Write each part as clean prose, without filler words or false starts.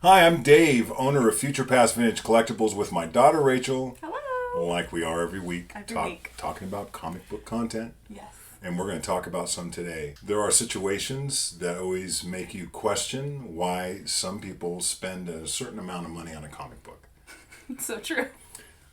Hi, I'm Dave, owner of Futurepast Vintage Collectibles with my daughter Rachel. Hello. Like we are every week. Every week. Talking about comic book content. Yes. And we're going to talk about some today. There are situations that always make you question why some people spend a certain amount of money on a comic book. It's so true.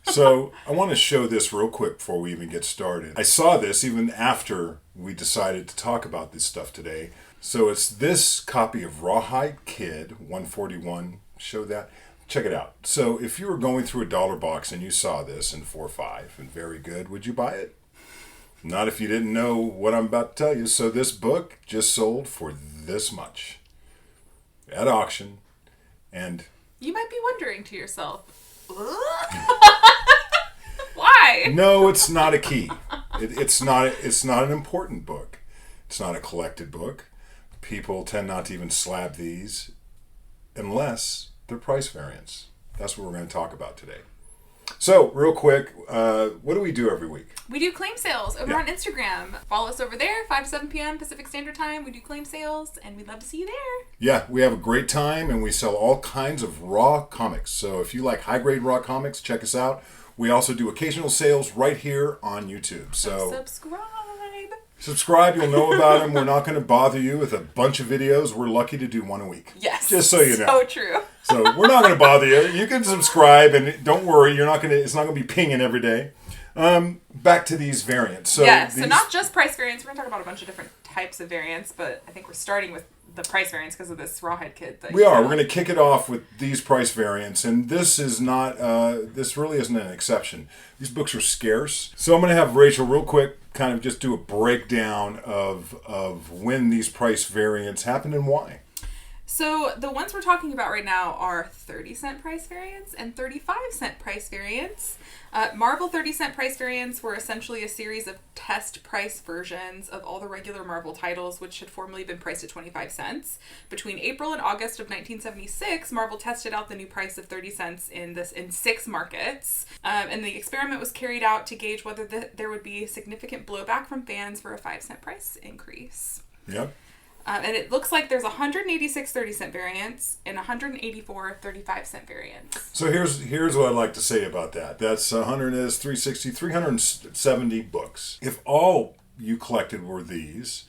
So I want to show this real quick before we even get started. I saw this even after we decided to talk about this stuff today. So it's this copy of Rawhide Kid 141. Show that. Check it out. So if you were going through a dollar box and you saw this in 4.5 and very good, would you buy it? Not if you didn't know what I'm about to tell you. So this book just sold for this much at auction. And you might be wondering to yourself, why? No, it's not a key. It's not an important book. It's not a collected book. People tend not to even slab these unless they're price variance. That's what we're going to talk about today. So, real quick, what do we do every week? We do claim sales over on Instagram. Follow us over there, 5 to 7 p.m. Pacific Standard Time. We do claim sales, and we'd love to see you there. Yeah, we have a great time, and we sell all kinds of raw comics. So if you like high-grade raw comics, check us out. We also do occasional sales right here on YouTube. So subscribe, you'll know about them. We're not going to bother you with a bunch of videos. We're lucky to do one a week. Yes. Just so you know. So true. So we're not going to bother you. You can subscribe, and don't worry, it's not going to be pinging every day. Back to these variants. So so not just price variants. We're going to talk about a bunch of different types of variants, but I think we're starting with the price variants because of this Rawhide Kid. We are. We're going to kick it off with these price variants, and this is not. This really isn't an exception. These books are scarce, so I'm going to have Rachel real quick kind of just do a breakdown of when these price variants happen and why. So the ones we're talking about right now are 30-cent price variants and 35-cent price variants. Marvel 30-cent price variants were essentially a series of test price versions of all the regular Marvel titles, which had formerly been priced at 25 cents. Between April and August of 1976, Marvel tested out the new price of 30 cents in 6 markets. And the experiment was carried out to gauge whether there would be significant blowback from fans for a 5-cent price increase. Yep. And it looks like there's 186 30-cent variants and 184 35-cent variants. So here's what I'd like to say about that. That's 370 books. If all you collected were these,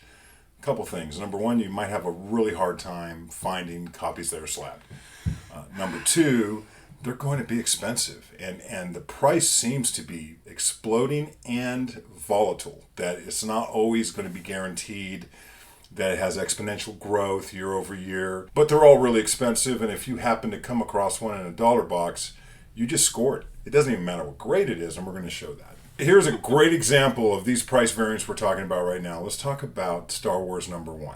a couple things. Number one, you might have a really hard time finding copies that are slabbed. Number two, they're going to be expensive. And the price seems to be exploding and volatile. That it's not always going to be guaranteed, that it has exponential growth year over year. But they're all really expensive, and if you happen to come across one in a dollar box, you just score it. It doesn't even matter what grade it is, and we're going to show that. Here's a great example of these price variants we're talking about right now. Let's talk about Star Wars #1.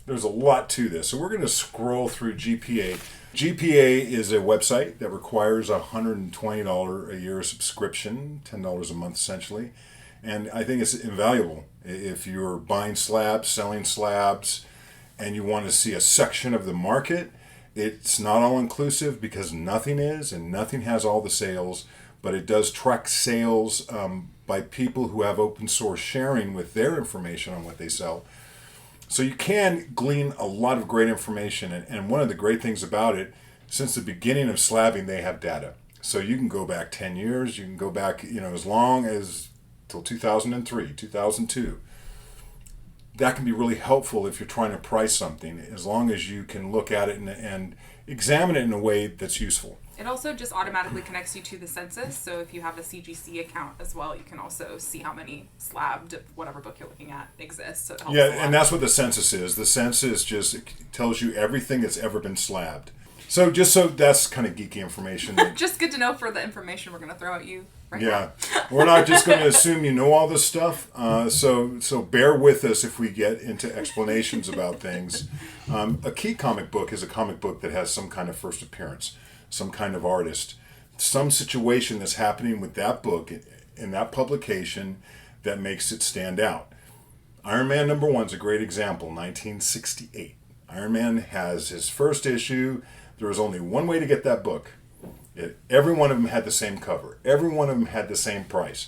There's a lot to this, so we're going to scroll through GPA. GPA is a website that requires a $120 a year subscription, $10 a month essentially. And I think it's invaluable if you're buying slabs, selling slabs, and you want to see a section of the market. It's not all inclusive because nothing is, and nothing has all the sales, but it does track sales by people who have open source sharing with their information on what they sell. So you can glean a lot of great information, and one of the great things about it, since the beginning of slabbing, they have data. So you can go back 10 years, you can go back, as long as till 2003, 2002. That can be really helpful if you're trying to price something, as long as you can look at it and examine it in a way that's useful. It also just automatically connects you to the census, so if you have a CGC account as well, you can also see how many slabbed of whatever book you're looking at exists. So it helps and that's what the census is. The census just tells you everything that's ever been slabbed. So that's kind of geeky information. Just good to know for the information we're going to throw at you right now. Yeah, we're not just going to assume you know all this stuff. So bear with us if we get into explanations about things. A key comic book is a comic book that has some kind of first appearance, some kind of artist, some situation that's happening with that book in that publication that makes it stand out. Iron Man #1 is a great example, 1968. Iron Man has his first issue. There was only one way to get that book. Every one of them had the same cover. Every one of them had the same price.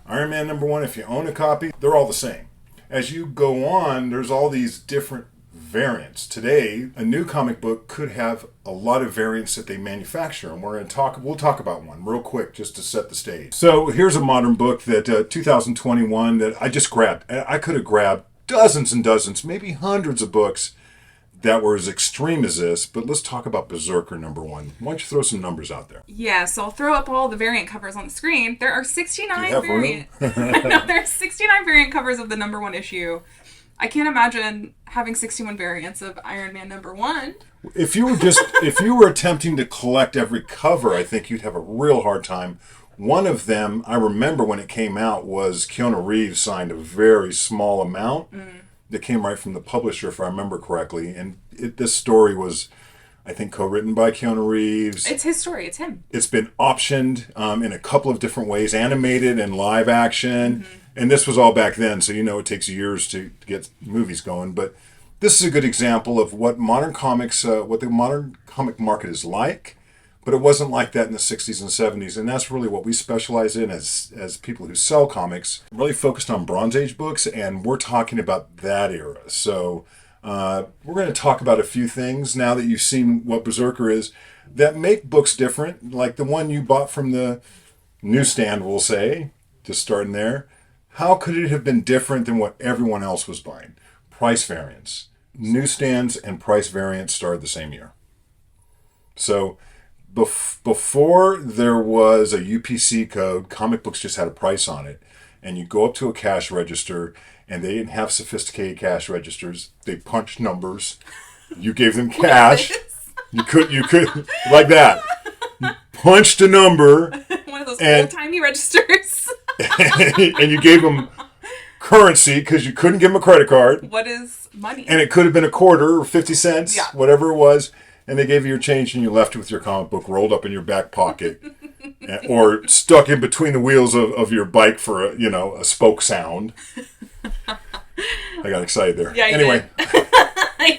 Iron Man #1, if you own a copy, they're all the same. As you go on, there's all these different variants. Today, a new comic book could have a lot of variants that they manufacture, and we'll talk about one real quick just to set the stage. So here's a modern book that 2021 that I just grabbed. I could have grabbed dozens and dozens, maybe hundreds of books that were as extreme as this, but let's talk about Berserker #1. Why don't you throw some numbers out there? Yeah, so I'll throw up all the variant covers on the screen. There are 69 variant. No, there are 69 variant covers of the #1 issue. I can't imagine having 61 variants of Iron Man #1. If you were attempting to collect every cover, I think you'd have a real hard time. One of them, I remember when it came out, was Keanu Reeves signed a very small amount. That came right from the publisher, if I remember correctly. And this story was, I think, co-written by Keanu Reeves. It's his story. It's him. It's been optioned in a couple of different ways, animated and live action. And this was all back then, so it takes years to get movies going. But this is a good example of what modern comics, what the modern comic market is like. But it wasn't like that in the 60s and 70s, and that's really what we specialize in as people who sell comics. Really focused on Bronze Age books, and we're talking about that era. So we're going to talk about a few things now that you've seen what Berserker is that make books different, like the one you bought from the Newsstand, we'll say, just starting there. How could it have been different than what everyone else was buying? Price variance. Newsstands and price variance started the same year. So before there was a UPC code, comic books just had a price on it. And you go up to a cash register, and they didn't have sophisticated cash registers. They punched numbers. You gave them cash. You could like that. You punched a number. One of those old-timey registers. And you gave them currency because you couldn't give them a credit card. What is money? And it could have been a quarter or 50 cents, whatever it was. And they gave you your change, and you left it with your comic book rolled up in your back pocket, or stuck in between the wheels of your bike for a spoke sound. I got excited there. Yeah, anyway,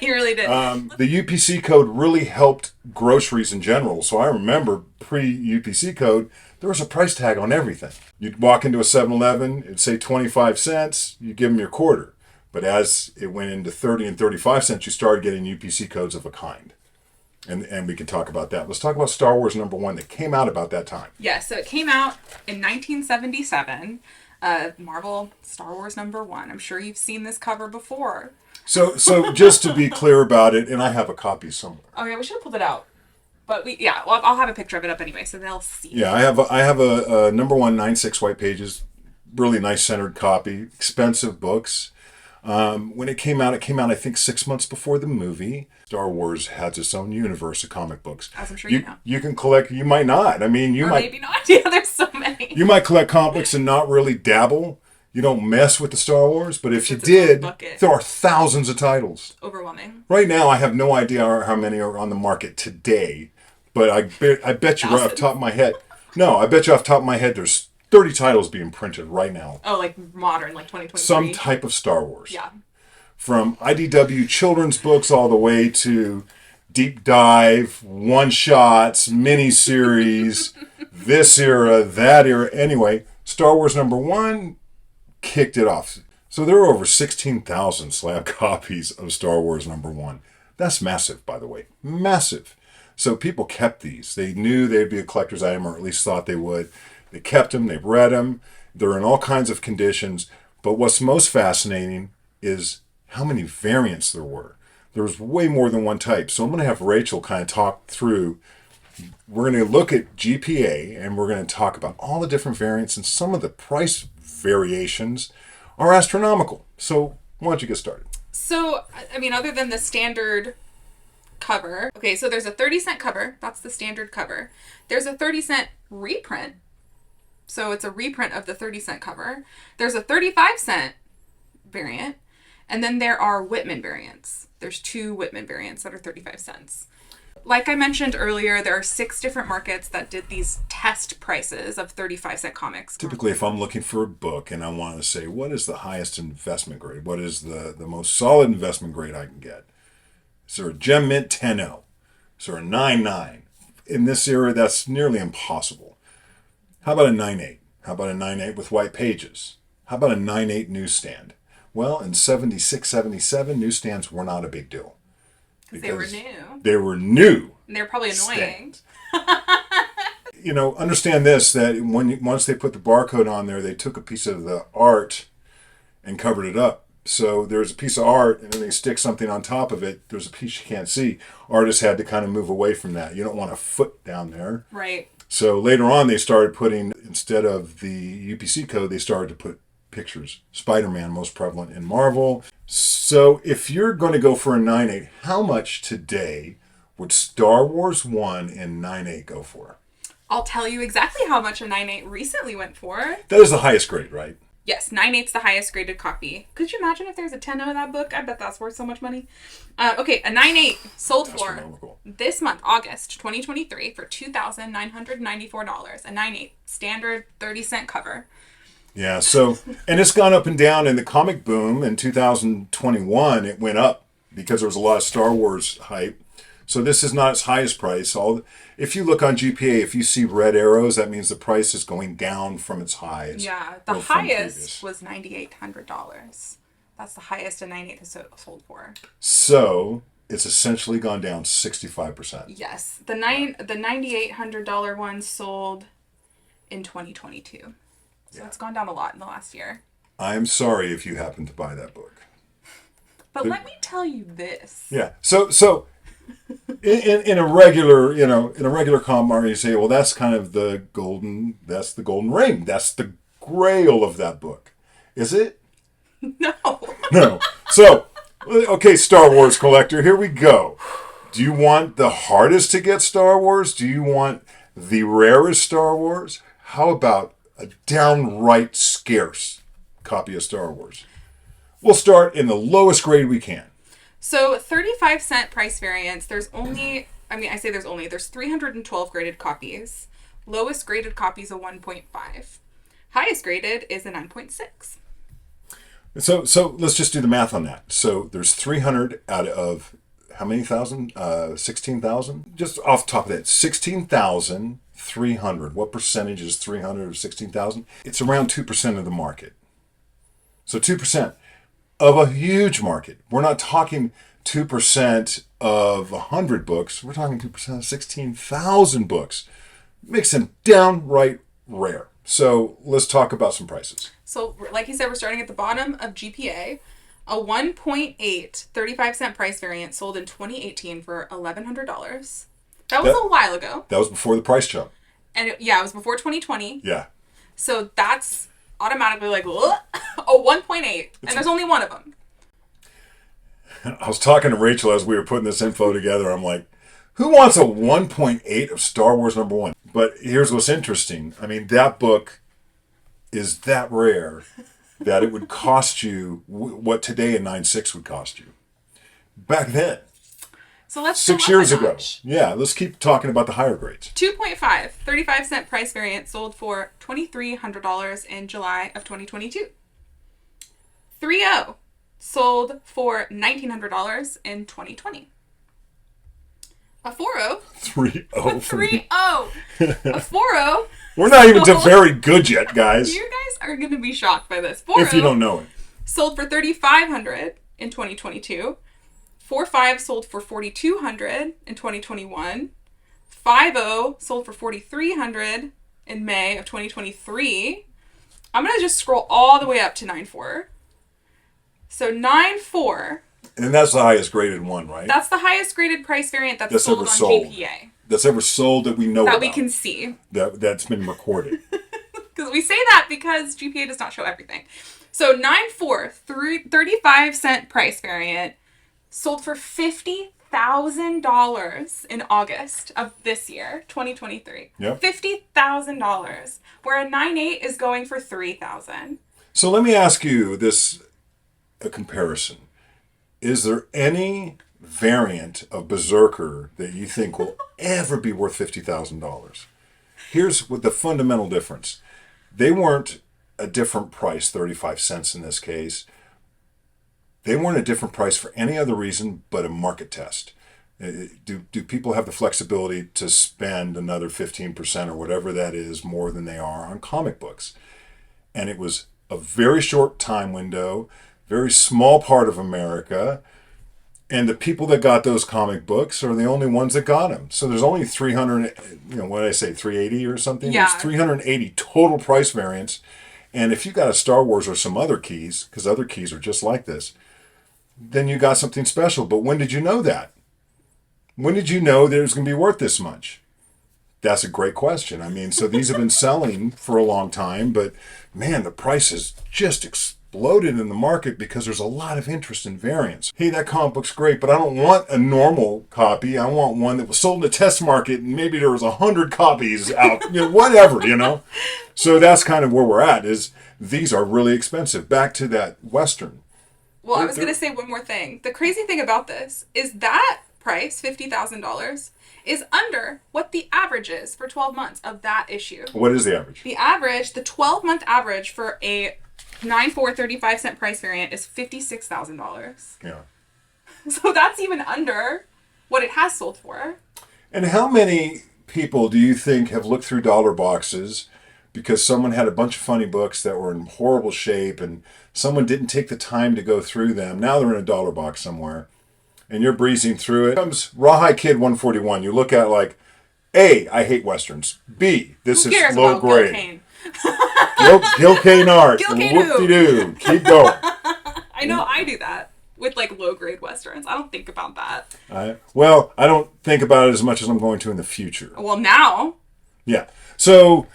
you really did. The UPC code really helped groceries in general. So I remember pre-UPC code, there was a price tag on everything. You'd walk into a 7-Eleven, it'd say 25 cents. You give them your quarter. But as it went into 30 and 35 cents, you started getting UPC codes of a kind. And we can talk about that. Let's talk about Star Wars #1 that came out about that time. Yeah, so it came out in 1977. Marvel Star Wars #1. I'm sure you've seen this cover before. So just to be clear about it, and I have a copy somewhere. Oh yeah, we should have pulled it out. But I'll have a picture of it up anyway, so they'll see. Yeah, I have a #1 9/6 white pages, really nice centered copy. Expensive books. When it came out I think 6 months before the movie. Star Wars has its own universe of comic books. As I'm sure you know. You can collect, you might not. I mean, you might. Maybe not. Yeah, there's so many. You might collect comic books and not really dabble. You don't mess with the Star Wars, but if you did, there are thousands of titles. Overwhelming. Right now, I have no idea how many are on the market today, but I bet you right off the top of my head. No, I bet you off the top of my head there's 30 titles being printed right now. Oh, like modern, like 2023? Some type of Star Wars. Yeah. From IDW children's books all the way to deep dive, one-shots, mini-series, this era, that era. Anyway, Star Wars #1 kicked it off. So there are over 16,000 slab copies of Star Wars #1. That's massive, by the way. Massive. So people kept these. They knew they'd be a collector's item, or at least thought they would. They kept them. They read them. They're in all kinds of conditions. But what's most fascinating is how many variants there were. There was way more than one type. So I'm going to have Rachel kind of talk through. We're going to look at GPA, and we're going to talk about all the different variants, and some of the price variations are astronomical. So why don't you get started? So, I mean, other than the standard cover. Okay, so there's a 30-cent cover. That's the standard cover. There's a 30-cent reprint. So it's a reprint of the 30-cent cover. There's a 35-cent variant. And then there are Whitman variants. There's 2 Whitman variants that are 35 cents. Like I mentioned earlier, there are 6 different markets that did these test prices of 35-cent comics. Typically, if I'm looking for a book and I want to say, what is the highest investment grade? What is the most solid investment grade I can get? Is there a Gem Mint 10.0? Is there a 9.9? In this era, that's nearly impossible. How about a 9.8? How about a 9.8 with white pages? How about a 9.8 Newsstand? Well, in 76, 77, newsstands were not a big deal. Because they were new. They were new. And they were probably annoying. Understand this, that once they put the barcode on there, they took a piece of the art and covered it up. So there's a piece of art, and then they stick something on top of it. There's a piece you can't see. Artists had to kind of move away from that. You don't want a foot down there. Right. So later on, they started putting, instead of the UPC code, they started to put pictures. Spider-Man, most prevalent in Marvel. So if you're going to go for a 9.8, how much today would Star Wars 1 and 9.8 go for? I'll tell you exactly how much a 9.8 recently went for. That is the highest grade, right? Yes, 9.8's the highest graded copy. Could you imagine if there's a 10.0 in that book? I bet that's worth so much money. Okay, a 9.8 sold for this month, August 2023, for $2,994. A 9.8 standard 30-cent cover. Yeah, so, and it's gone up and down. In the comic boom in 2021, it went up because there was a lot of Star Wars hype. So this is not its highest price. If you look on GPA, if you see red arrows, that means the price is going down from its highs. Yeah, the highest was $9,800. That's the highest a 9.8 has sold for. So it's essentially gone down 65%. Yes, the $9,800 one sold in 2022. So it's gone down a lot in the last year. I'm sorry if you happen to buy that book. But let me tell you this. Yeah. So in a regular comic market, you say, well, that's kind of the golden ring. That's the grail of that book. Is it? No. No. So, okay, Star Wars collector, here we go. Do you want the hardest to get Star Wars? Do you want the rarest Star Wars? How about a downright scarce copy of Star Wars? We'll start in the lowest grade we can. So 35-cent price variance, there's 312 graded copies. Lowest graded copy is a 1.5. Highest graded is a 9.6. So let's just do the math on that. So there's 300 out of how many thousand? 16,000? Just off the top of that, 16,300. What percentage is 300 of 16,000? It's around 2% of the market. So 2% of a huge market. We're not talking 2% of 100 books. We're talking 2% of 16,000 books. Makes them downright rare. So let's talk about some prices. So like you said, we're starting at the bottom of GPA. A 1.8 35-cent price variant sold in 2018 for $1,100. That was a while ago. That was before the price jump. And it was before 2020. Yeah. So that's automatically like, a 1.8. And there's only one of them. I was talking to Rachel as we were putting this info together. I'm like, who wants a 1.8 of Star Wars #1? But here's what's interesting. I mean, that book is that rare that it would cost you what today a 9.6 would cost you. Back then. So let's 6 years ago. Yeah, let's keep talking about the higher grades. 2.5 35-cent price variant sold for $2,300 in July of 2022. 3.0 sold for $1,900 in 2020. A 4.0. 3.0. 3.0. A 4.0. We're not even to very good yet, guys. You guys are going to be shocked by this. 4.0. If you don't know it. Sold for $3,500 in 2022. 4.5 sold for $4,200 in 2021. 5.0 sold for $4,300 in May of 2023. I'm going to just scroll all the way up to 9.4. So 9.4. And that's the highest graded one, right? That's the highest graded price variant that's sold on GPA. That's ever sold that we know about. That we can see. That's been recorded. Because we say that because GPA does not show everything. So 9.4, 35-cent price variant, sold for $50,000 in August of this year, 2023. Yep. $50,000, where a 9.8 is going for $3,000. So let me ask you a comparison. Is there any variant of Berserker that you think will ever be worth $50,000? Here's what the fundamental difference. They weren't a different price, 35 cents in this case. They weren't a different price for any other reason but a market test. Do people have the flexibility to spend another 15% or whatever that is more than they are on comic books? And it was a very short time window. very small part of America. And the people that got those comic books are the only ones that got them. So there's only 300, what did I say, 380 or something? Yeah. There's 380 total price variants. And if you got a Star Wars or some other keys, because other keys are just like this, then you got something special. But when did you know that? When did you know that it was going to be worth this much? That's a great question. I mean, so these have been selling for a long time, but man, the price has just exploded in the market because there's a lot of interest in variants. Hey, that comic book's great, but I don't want a normal copy. I want one that was sold in the test market and maybe there was 100 copies out, whatever. So that's kind of where we're at, is these are really expensive. Back to that Western. Well, I was going to say one more thing. The crazy thing about this is that price, $50,000, is under what the average is for 12 months of that issue. What is the average? The 12-month average for a 9.4 35-cent price variant is $56,000. Yeah. So that's even under what it has sold for. And how many people do you think have looked through dollar boxes because someone had a bunch of funny books that were in horrible shape and someone didn't take the time to go through them? Now they're in a dollar box somewhere and you're breezing through it. Comes Rawhide Kid 141. You look at like, A, I hate Westerns. B, this is low grade. Gil Kane art. Whoop-de-doo. Keep going. I know I do that with like low grade Westerns. I don't think about that. I don't think about it as much as I'm going to in the future. Well, now. Yeah. So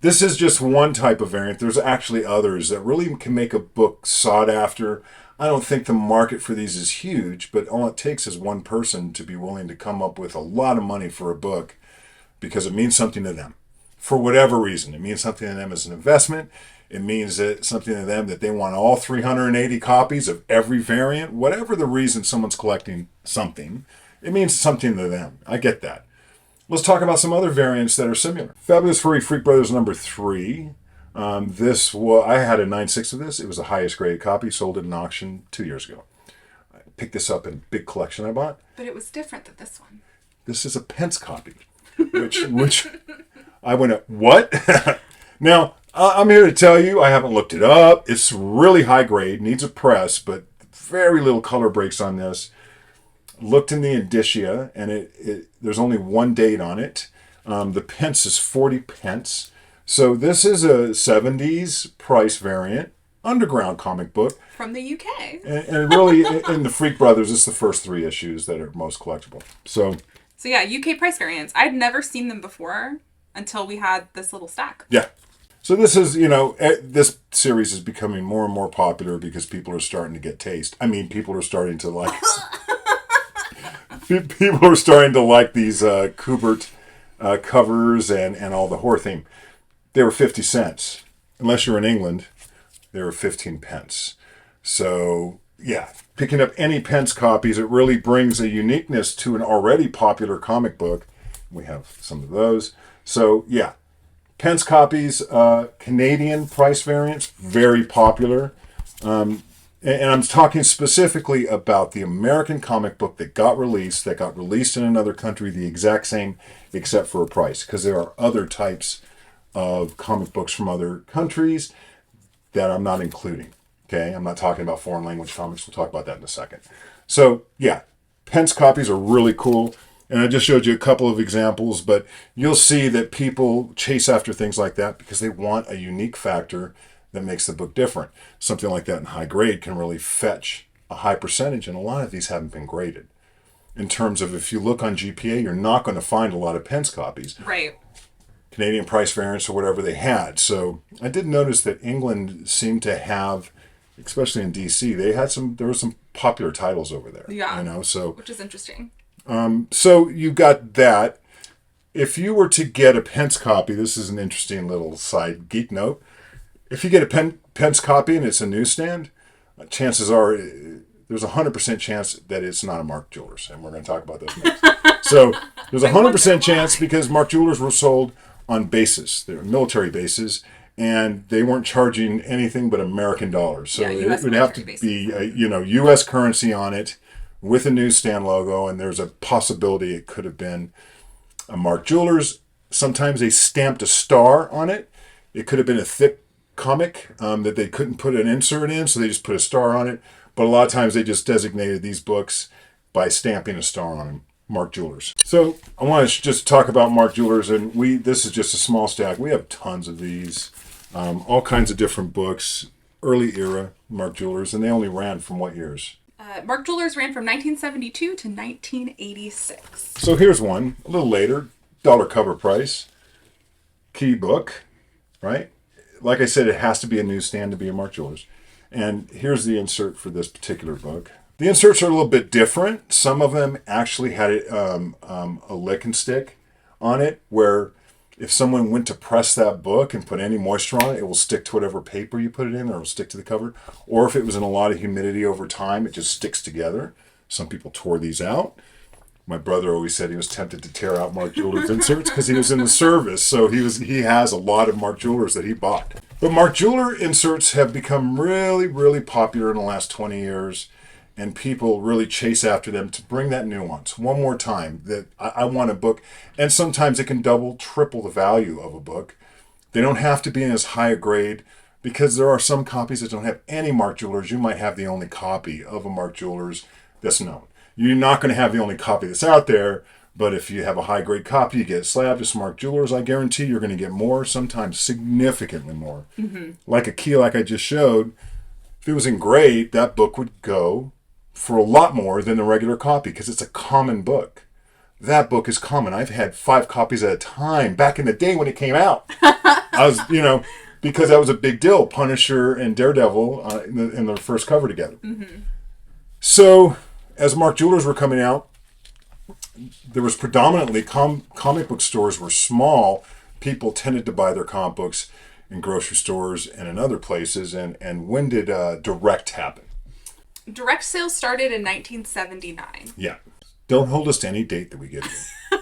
this is just one type of variant. There's actually others that really can make a book sought after. I don't think the market for these is huge, but all it takes is one person to be willing to come up with a lot of money for a book because it means something to them. For whatever reason. It means something to them as an investment. It means that something to them that they want all 380 copies of every variant. Whatever the reason someone's collecting something, it means something to them. I get that. Let's talk about some other variants that are similar. Fabulous Furry Freak Brothers number 3. I had a 9.6 of this. It was the highest graded copy, sold at an auction 2 years ago. I picked this up in a big collection I bought. But it was different than this one. This is a Pence copy, which I went, what? Now, I'm here to tell you, I haven't looked it up. It's really high grade, needs a press, but very little color breaks on this. Looked in the indicia, and there's only one date on it. The pence is 40 pence. So this is a 70s price variant, underground comic book. From the UK. And really, in the Freak Brothers, it's the first 3 issues that are most collectible. So yeah, UK price variants. I'd never seen them before until we had this little stack. Yeah. So this is, this series is becoming more and more popular because people are starting to get taste. I mean, people are starting to like... people are starting to like these Kubert covers and all the horror theme. They were 50 cents. Unless you're in England, they were 15 pence. So, yeah, picking up any Pence copies, it really brings a uniqueness to an already popular comic book. We have some of those. So, yeah, Pence copies, Canadian price variants, very popular. And I'm talking specifically about the American comic book that got released in another country, the exact same, except for a price. Because there are other types of comic books from other countries that I'm not including. Okay, I'm not talking about foreign language comics. We'll talk about that in a second. So, yeah, Pence copies are really cool. And I just showed you a couple of examples, but you'll see that people chase after things like that because they want a unique factor that makes the book different. Something like that in high grade can really fetch a high percentage, and a lot of these haven't been graded. In terms of if you look on GPA, you're not going to find a lot of Pence copies. Right. Canadian price variants or whatever they had. So I did notice that England seemed to have, especially in DC, there were some popular titles over there. Yeah. Which is interesting. So you got that. If you were to get a Pence copy, this is an interesting little side geek note. If you get a Pence copy and it's a newsstand, chances are there's a 100% chance that it's not a Mark Jewelers, and we're going to talk about those next. So there's a 100% chance because Mark Jewelers were sold on bases. They were military bases, and they weren't charging anything but American dollars. So it would have to be U.S. currency on it with a newsstand logo, and there's a possibility it could have been a Mark Jewelers. Sometimes they stamped a star on it. It could have been a thick comic that they couldn't put an insert in, so they just put a star on it. But a lot of times they just designated these books by stamping a star on them. Mark Jewelers. So I want to just talk about Mark Jewelers, and this is just a small stack. We have tons of these, all kinds of different books, early era Mark Jewelers, and they only ran from what years? Mark Jewelers ran from 1972 to 1986. So here's one, a little later, dollar cover price, key book, right? Like I said, it has to be a newsstand to be a Mark Jewelers. And here's the insert for this particular book. The inserts are a little bit different. Some of them actually had a lick and stick on it, where if someone went to press that book and put any moisture on it, it will stick to whatever paper you put it in, or it will stick to the cover. Or if it was in a lot of humidity over time, it just sticks together. Some people tore these out. My brother always said he was tempted to tear out Mark Jewelers inserts because he was in the service. So he has a lot of Mark Jewelers that he bought. But Mark Jeweler inserts have become really, really popular in the last 20 years. And people really chase after them to bring that nuance one more time, that I want a book. And sometimes it can double, triple the value of a book. They don't have to be in as high a grade, because there are some copies that don't have any Mark Jewelers. You might have the only copy of a Mark Jewelers that's known. You're not going to have the only copy that's out there, but if you have a high grade copy, you get slabbed as Mark Jewelers, I guarantee you're going to get more, sometimes significantly more. Mm-hmm. Like a key like I just showed, if it was in grade, that book would go for a lot more than the regular copy, because it's a common book. That book is common. I've had 5 copies at a time back in the day when it came out. I was, because that was a big deal. Punisher and Daredevil in their first cover together. Mm-hmm. So as Mark Jewelers were coming out, there was predominantly comic book stores were small. People tended to buy their comic books in grocery stores and in other places. And when did direct happen? Direct sales started in 1979. Yeah. Don't hold us to any date that we give you.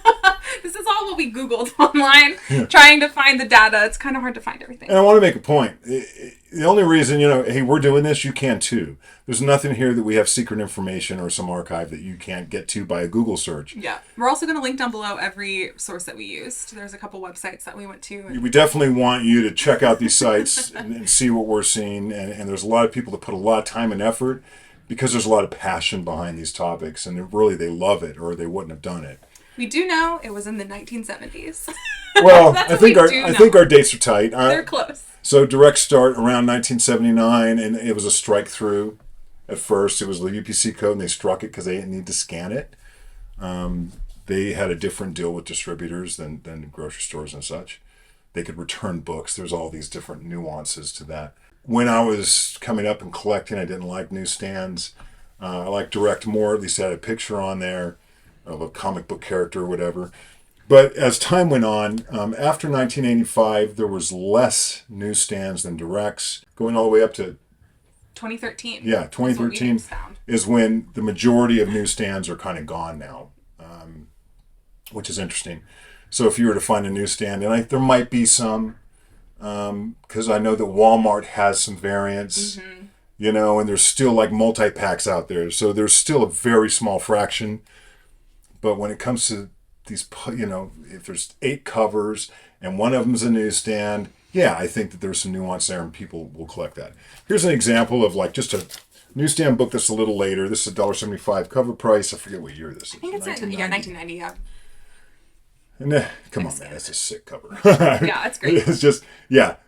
This is all what we Googled online, trying to find the data. It's kind of hard to find everything. And I want to make a point. The only reason, hey, we're doing this, you can too. There's nothing here that we have secret information or some archive that you can't get to by a Google search. Yeah. We're also going to link down below every source that we used. There's a couple websites that we went to. We definitely want you to check out these sites and see what we're seeing. And there's a lot of people that put a lot of time and effort, because there's a lot of passion behind these topics, and really they love it, or they wouldn't have done it. We do know it was in the 1970s. Well, I think our dates are tight. They're close. So direct start around 1979, and it was a strike through. At first, it was the UPC Code, and they struck it because they didn't need to scan it. They had a different deal with distributors than grocery stores and such. They could return books. There's all these different nuances to that. When I was coming up and collecting, I didn't like newsstands. I liked direct more. At least I had a picture on there of a comic book character or whatever. But as time went on, after 1985, there was less newsstands than directs, going all the way up to 2013. Yeah, 2013 is when the majority of newsstands are kind of gone now, which is interesting. So if you were to find a newsstand, and there might be some, because I know that Walmart has some variants, and there's still like multi-packs out there. So there's still a very small fraction. But when it comes to these, if there's 8 covers and one of them's a newsstand, yeah, I think that there's some nuance there and people will collect that. Here's an example of like just a newsstand book that's a little later. This is $1.75 cover price. I forget what year this is. I think it's 1990, yeah. And come on, man, that's a sick cover. Yeah, it's great. It's just,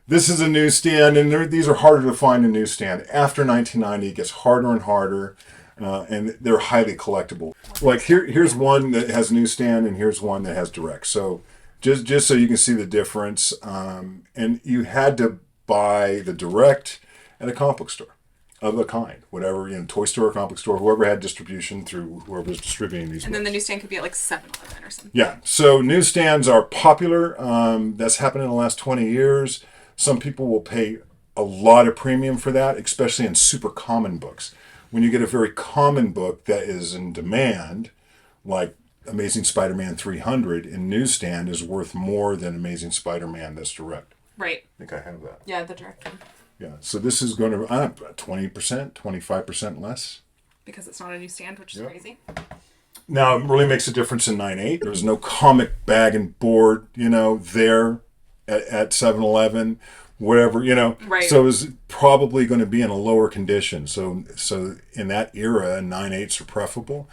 this is a newsstand, and these are harder to find in newsstand. After 1990, it gets harder and harder, and they're highly collectible. Like here's one that has newsstand, and here's one that has direct. So just so you can see the difference, and you had to buy the direct at a comic book store of a kind, whatever, toy store, comic book store, whoever had distribution through whoever was distributing these. And then the newsstand could be at like 7-Eleven or something. Yeah, so newsstands are popular. That's happened in the last 20 years. Some people will pay a lot of premium for that, especially in super common books. When you get a very common book that is in demand, like Amazing Spider-Man 300 in newsstand is worth more than Amazing Spider-Man that's direct. Right. I think I have that. Yeah, the direct one. Yeah, so this is going to 20%, 25% less. Because it's not a newsstand, which is crazy. Now, it really makes a difference in 9/8. There was no comic bag and board, there at 7-Eleven. whatever, Right. So it was probably going to be in a lower condition. So in that era, 9/8 are preferable.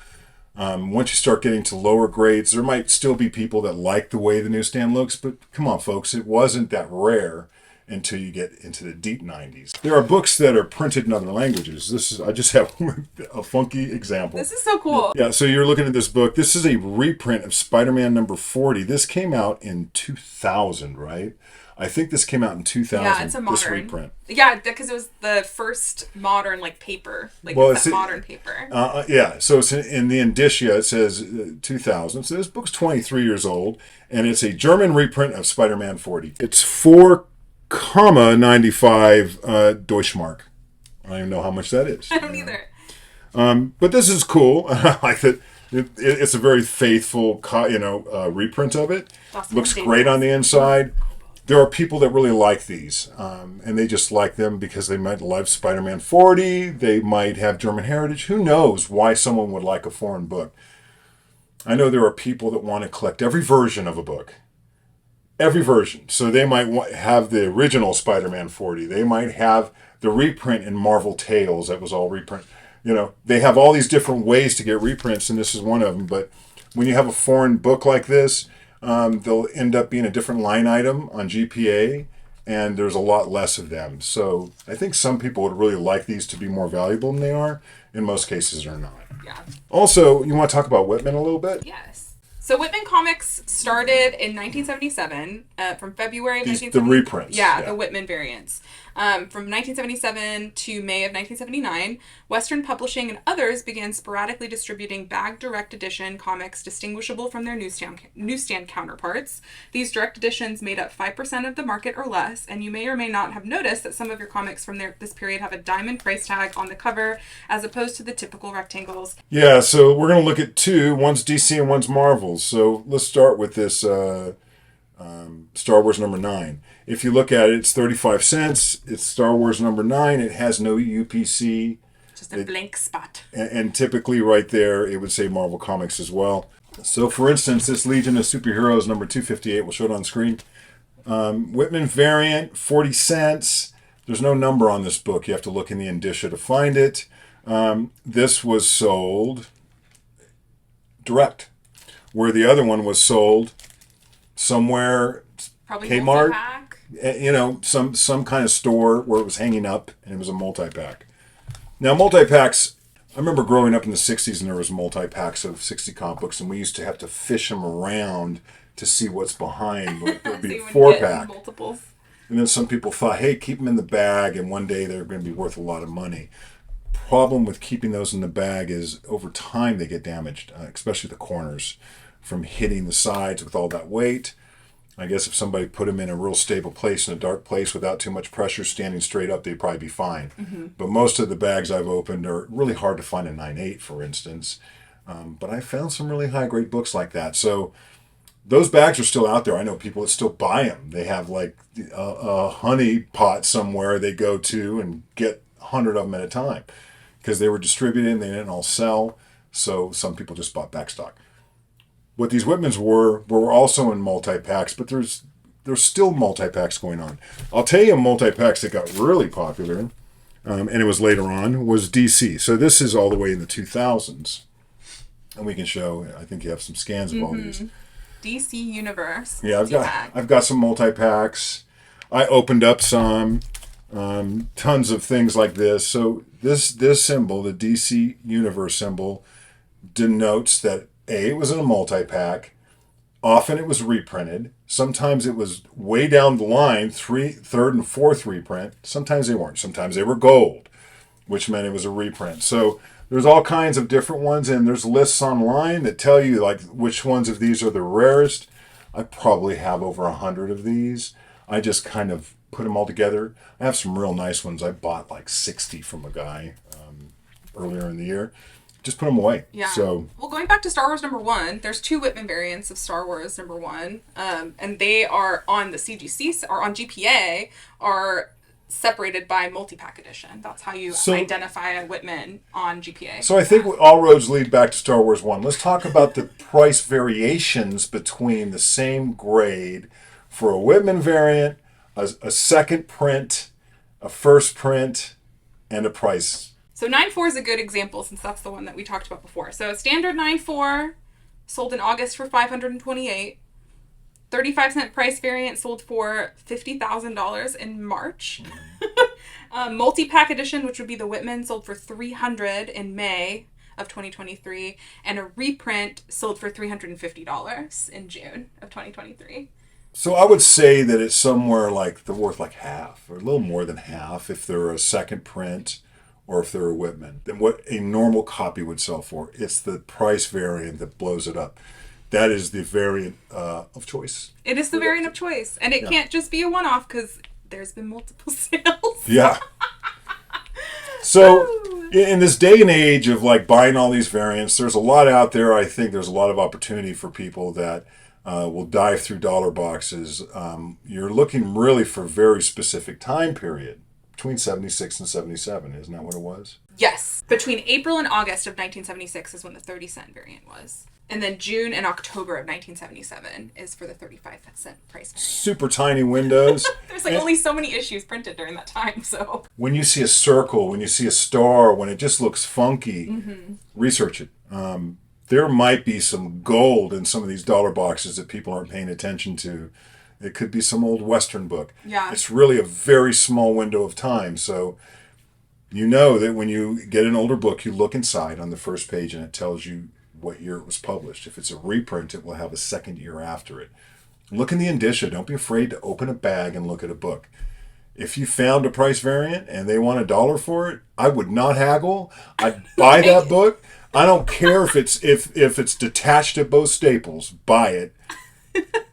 Once you start getting to lower grades, there might still be people that like the way the newsstand looks, but come on, folks, it wasn't that rare until you get into the deep 90s. There are books that are printed in other languages. I just have a funky example. This is so cool. Yeah, so you're looking at this book. This is a reprint of Spider-Man number 40. This came out in 2000, right? I think this came out in 2000. Yeah, it's a modern. This reprint. Yeah, because it was the first modern paper, it's modern paper. Yeah, so it's in the indicia. It says 2000. So this book's 23 years old, and it's a German reprint of Spider-Man 40. It's 4,95 Deutschmark. I don't even know how much that is. I don't either. But this is cool. I like that. It's a very faithful, reprint of it. Awesome. Looks great on the inside. There are people that really like these, and they just like them because they might love Spider-Man 40. They might have German heritage. Who knows why someone would like a foreign book? I know there are people that want to collect every version of a book. Every version. So they might have the original Spider-Man 40. They might have the reprint in Marvel Tales that was all reprint. They have all these different ways to get reprints, and this is one of them. But when you have a foreign book like this, they'll end up being a different line item on GPA, and there's a lot less of them. So I think some people would really like these to be more valuable than they are. In most cases, they're not. Yeah. Also, you want to talk about Whitman a little bit? Yes. So Whitman Comics started in 1977, from February of 1977. The reprints. Yeah, the Whitman variants. From 1977 to May of 1979, Western Publishing and others began sporadically distributing bag direct edition comics distinguishable from their newsstand counterparts. These direct editions made up 5% of the market or less, and you may or may not have noticed that some of your comics from this period have a diamond price tag on the cover, as opposed to the typical rectangles. Yeah, so we're going to look at two. One's DC and one's Marvel. So let's start with this Star Wars number 9. If you look at it, it's 35 cents. It's Star Wars number 9. It has no UPC. Just a blank spot. And typically right there, it would say Marvel Comics as well. So for instance, this Legion of Superheroes number 258, we'll show it on screen. Whitman variant, 40 cents. There's no number on this book. You have to look in the indicia to find it. This was sold direct, where the other one was sold somewhere, Probably Kmart, multi-pack. some kind of store where it was hanging up, and it was a multi-pack. Now, multi-packs, I remember growing up in the 60s, and there was multi-packs of 60 comic books, and we used to have to fish them around to see what's behind. There'd be a 4-pack. Multiples. And then some people thought, hey, keep them in the bag, and one day they're going to be worth a lot of money. Problem with keeping those in the bag is over time they get damaged, especially the corners, from hitting the sides with all that weight. I guess if somebody put them in a real stable place, in a dark place without too much pressure, standing straight up, they'd probably be fine. Mm-hmm. But most of the bags I've opened are really hard to find a 9/8, for instance. But I found some really high-grade books like that. So those bags are still out there. I know people that still buy them. They have like a honey pot somewhere they go to and get 100 of them at a time because they were distributed and they didn't all sell. So some people just bought back stock. What these Whitmans were also in multi-packs, but there's still multi-packs going on. I'll tell you multi-packs that got really popular, and it was later on, was DC. So this is all the way in the 2000s. And we can show, I think you have some scans of all these. DC Universe. Yeah, I've got some multi-packs. I opened up some, tons of things like this. So this symbol, the DC Universe symbol, denotes that it was in a multi-pack. Often it was reprinted. Sometimes it was way down the line, third and fourth reprint. Sometimes they weren't. Sometimes they were gold, which meant it was a reprint. So there's all kinds of different ones, and there's lists online that tell you like which ones of these are the rarest. I probably have over 100 of these. I just kind of put them all together. I have some real nice ones. I bought like 60 from a guy earlier in the year. Just put them away. Yeah. So, well, going back to Star Wars number 1, there's 2 Whitman variants of Star Wars number 1, and they are on the CGC or on GPA are separated by multi-pack edition. That's how you identify a Whitman on GPA. So I think all roads lead back to Star Wars 1. Let's talk about the price variations between the same grade for a Whitman variant, a second print, a first print, and a price. So 9.4 is a good example since that's the one that we talked about before. So standard 9.4 sold in August for $528. 35-cent price variant sold for $50,000 in March. Multi-pack edition, which would be the Whitman, sold for $300 in May of 2023, and a reprint sold for $350 in June of 2023. So I would say that it's somewhere like they're worth like half, or a little more than half, if they're a second print or if they're a Whitman, than what a normal copy would sell for. It's the price variant that blows it up. That is the variant of choice. It is the variant of choice. And it can't just be a one-off because there's been multiple sales. Yeah. So in this day and age of like buying all these variants, there's a lot out there. I think there's a lot of opportunity for people that will dive through dollar boxes. You're looking really for a very specific time period. Between 76 and 77, isn't that what it was? Yes. Between April and August of 1976 is when the 30-cent variant was. And then June and October of 1977 is for the 35-cent price variant. Super tiny windows. There's like only so many issues printed during that time, so. When you see a circle, when you see a star, when it just looks funky, research it. There might be some gold in some of these dollar boxes that people aren't paying attention to. It could be some old Western book. Yeah. It's really a very small window of time. So you know that when you get an older book, you look inside on the first page and it tells you what year it was published. If it's a reprint, it will have a second year after it. Look in the indicia. Don't be afraid to open a bag and look at a book. If you found a price variant and they want $1 for it, I would not haggle. I'd buy that book. I don't care if it's detached at both staples. Buy it.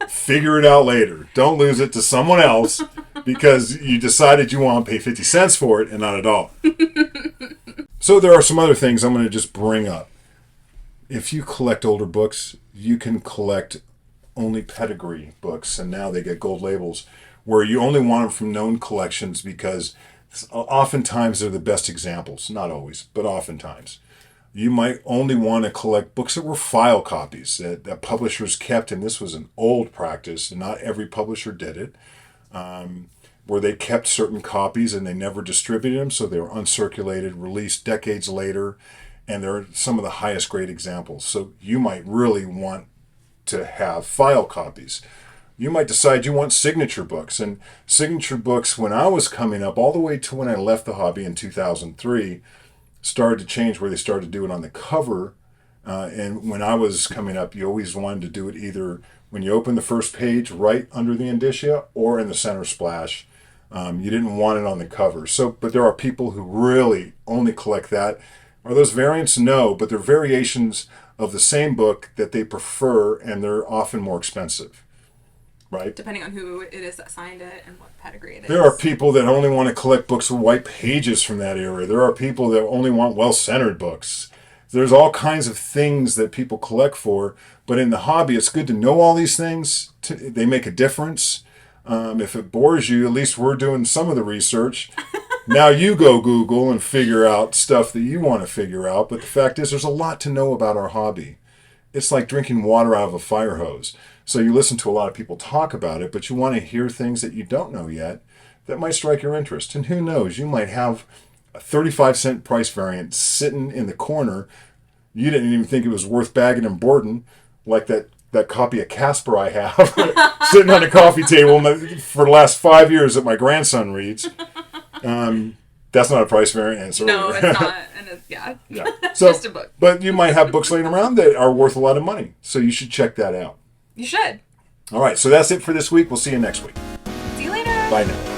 Figure it out later. Don't lose it to someone else because you decided you want to pay 50 cents for it and not $1. So there are some other things I'm going to just bring up. If you collect older books, you can collect only pedigree books, and now they get gold labels, where you only want them from known collections because oftentimes they're the best examples. Not always, but oftentimes. You might only want to collect books that were file copies that publishers kept, and this was an old practice, and not every publisher did it, where they kept certain copies and they never distributed them, so they were uncirculated, released decades later, and they're some of the highest grade examples. So you might really want to have file copies. You might decide you want signature books, and signature books, when I was coming up, all the way to when I left the hobby in 2003, started to change where they started to do it on the cover. And when I was coming up, you always wanted to do it either when you open the first page right under the indicia or in the center splash. You didn't want it on the cover. So, but there are people who really only collect that. Are those variants? No, but they're variations of the same book that they prefer, and they're often more expensive. Right? Depending on who it is that signed it and what pedigree it is. There are people that only want to collect books with white pages from that era. There are people that only want well-centered books. There's all kinds of things that people collect for, but in the hobby, it's good to know all these things. They make a difference. If it bores you, at least we're doing some of the research. Now you go Google and figure out stuff that you want to figure out, but the fact is there's a lot to know about our hobby. It's like drinking water out of a fire hose. So you listen to a lot of people talk about it, but you want to hear things that you don't know yet that might strike your interest. And who knows, you might have a 35-cent price variant sitting in the corner. You didn't even think it was worth bagging and boarding, like that copy of Casper I have sitting on a coffee table for the last 5 years that my grandson reads. That's not a price variant. No, it's not. And it's, yeah. So, just a book. But you might have books laying around that are worth a lot of money. So you should check that out. You should. All right. So that's it for this week. We'll see you next week. See you later. Bye now.